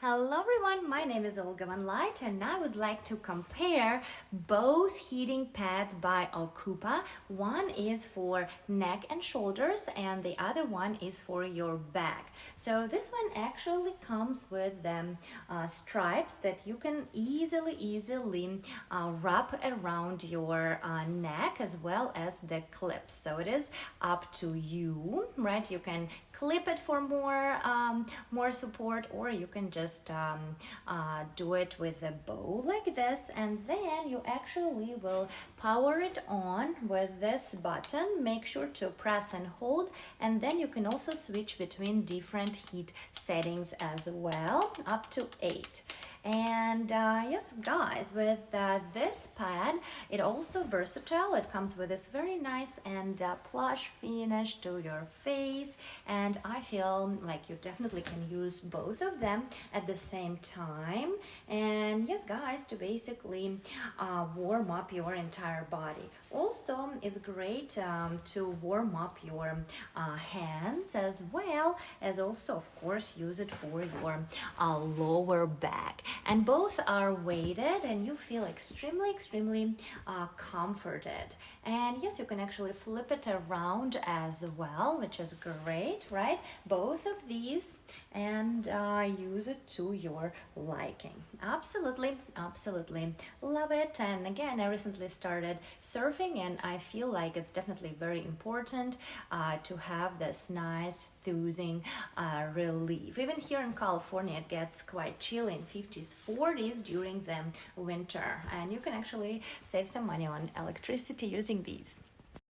Hello everyone, my name is Olga Van Light and I would like to compare both heating pads by Okupa. One is for neck and shoulders and the other one is for your back. So this one actually comes with stripes that you can easily wrap around your neck as well as the clips. So it is up to you, right? You can clip it for more support, or you can just do it with a bow like this, and then you actually will power it on with this button. Make sure to press and hold, and then you can also switch between different heat settings as well, up to 8. And yes guys, with this pad, it also versatile. It comes with this very nice and plush finish to your face, and I feel like you definitely can use both of them at the same time. And yes guys, to basically warm up your entire body. Also, it's great to warm up your hands, as well as also of course use it for your lower back. And both are weighted and you feel extremely comforted. And yes, you can actually flip it around as well, which is great, right? Both of these, and use it to your liking. Absolutely love it. And again, I recently started surfing and I feel like it's definitely very important to have this nice soothing relief. Even here in California, it gets quite chilly in 50s, 40s during the winter, and you can actually save some money on electricity using these.